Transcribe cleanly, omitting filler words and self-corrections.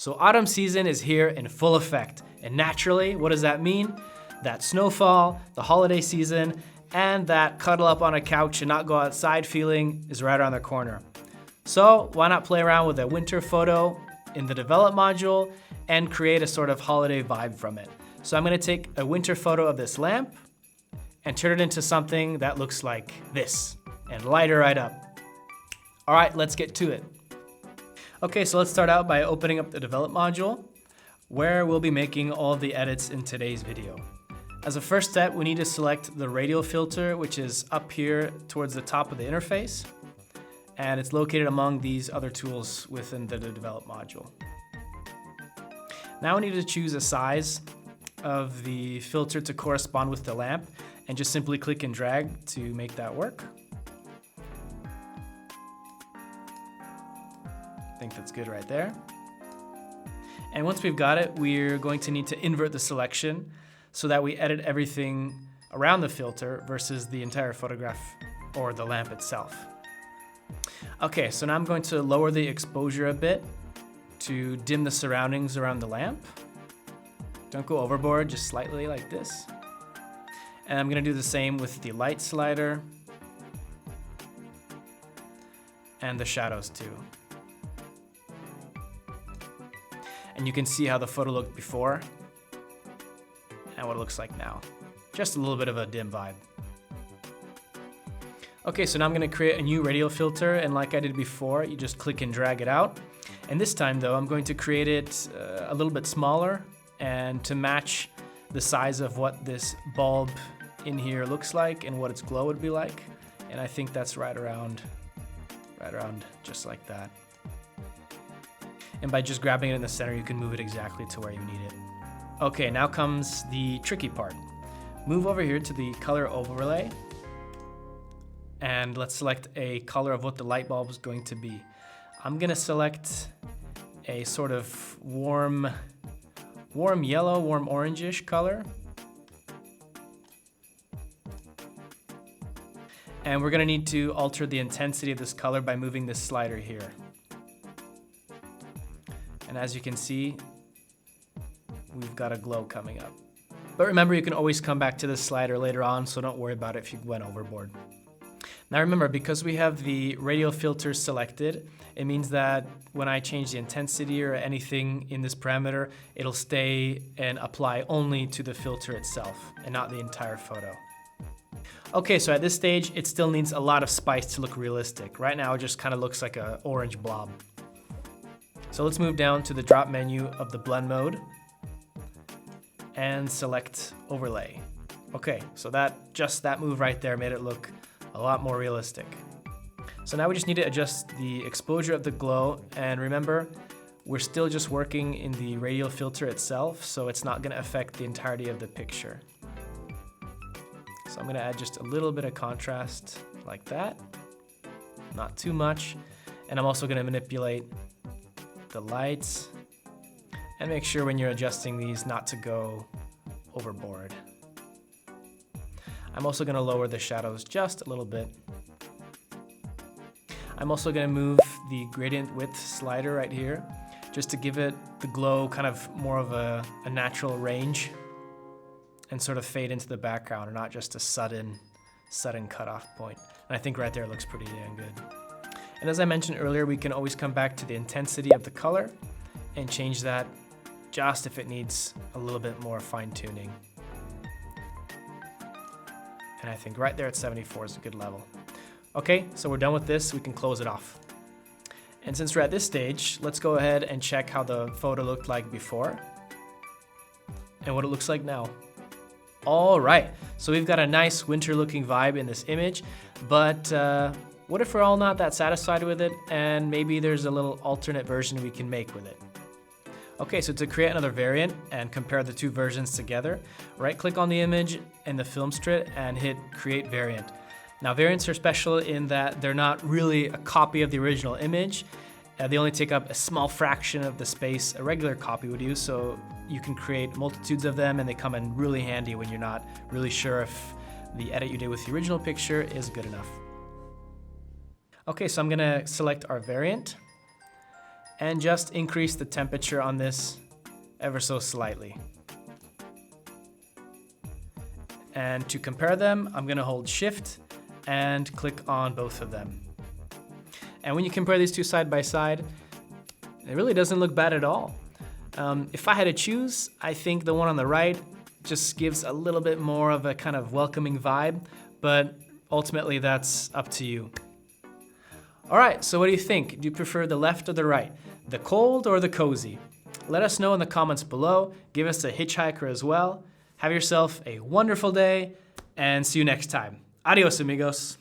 So autumn season is here in full effect. And naturally, what does that mean? That snowfall, the holiday season, and that cuddle up on a couch and not go outside feeling is right around the corner. So why not play around with a winter photo in the develop module and create a sort of holiday vibe from it. So I'm gonna take a winter photo of this lamp and turn it into something that looks like this and light her right up. All right, let's get to it. Okay, so let's start out by opening up the develop module where we'll be making all of the edits in today's video. As a first step, we need to select the radial filter, which is up here towards the top of the interface. And it's located among these other tools within the develop module. Now we need to choose a size of the filter to correspond with the lamp and just simply click and drag to make that work. I think that's good right there. And once we've got it, we're going to need to invert the selection so that we edit everything around the filter versus the entire photograph or the lamp itself. Okay, so now I'm going to lower the exposure a bit to dim the surroundings around the lamp. Don't go overboard, just slightly like this. And I'm gonna do the same with the light slider and the shadows too. And you can see how the photo looked before and what it looks like now. Just a little bit of a dim vibe. Okay, so now I'm gonna create a new radial filter, and like I did before, you just click and drag it out. And this time though, I'm going to create it a little bit smaller and to match the size of what this bulb in here looks like and what its glow would be like. And I think that's right around just like that. And by just grabbing it in the center, you can move it exactly to where you need it. Okay, now comes the tricky part. Move over here to the color overlay, and let's select a color of what the light bulb is going to be. I'm gonna select a sort of warm yellow, warm orangish color. And we're gonna need to alter the intensity of this color by moving this slider here. And as you can see, we've got a glow coming up. But remember, you can always come back to this slider later on, so don't worry about it if you went overboard. Now remember, because we have the radial filter selected, it means that when I change the intensity or anything in this parameter, it'll stay and apply only to the filter itself and not the entire photo. Okay, so at this stage, it still needs a lot of spice to look realistic. Right now, it just kind of looks like an orange blob. So let's move down to the drop menu of the blend mode and select overlay. Okay, so just that move right there made it look a lot more realistic. So now we just need to adjust the exposure of the glow, and remember, we're still just working in the radial filter itself, so it's not gonna affect the entirety of the picture. So I'm gonna add just a little bit of contrast like that, not too much. And I'm also gonna manipulate the lights and make sure when you're adjusting these not to go overboard. I'm also gonna lower the shadows just a little bit. I'm also gonna move the gradient width slider right here just to give it the glow kind of more of a natural range and sort of fade into the background and not just a sudden cutoff point. And I think right there it looks pretty damn good. And as I mentioned earlier, we can always come back to the intensity of the color and change that just if it needs a little bit more fine tuning. And I think right there at 74 is a good level. Okay, so we're done with this, we can close it off. And since we're at this stage, let's go ahead and check how the photo looked like before and what it looks like now. All right, so we've got a nice winter looking vibe in this image, but what if we're all not that satisfied with it and maybe there's a little alternate version we can make with it? Okay, so to create another variant and compare the two versions together, right-click on the image in the film strip and hit Create Variant. Now, variants are special in that they're not really a copy of the original image. They only take up a small fraction of the space a regular copy would use, so you can create multitudes of them and they come in really handy when you're not really sure if the edit you did with the original picture is good enough. Okay, so I'm gonna select our variant and just increase the temperature on this ever so slightly. And to compare them, I'm gonna hold Shift and click on both of them. And when you compare these two side by side, it really doesn't look bad at all. If I had to choose, I think the one on the right just gives a little bit more of a kind of welcoming vibe, but ultimately that's up to you. All right, so what do you think? Do you prefer the left or the right? The cold or the cozy? Let us know in the comments below. Give us a hitchhiker as well. Have yourself a wonderful day and see you next time. Adios, amigos.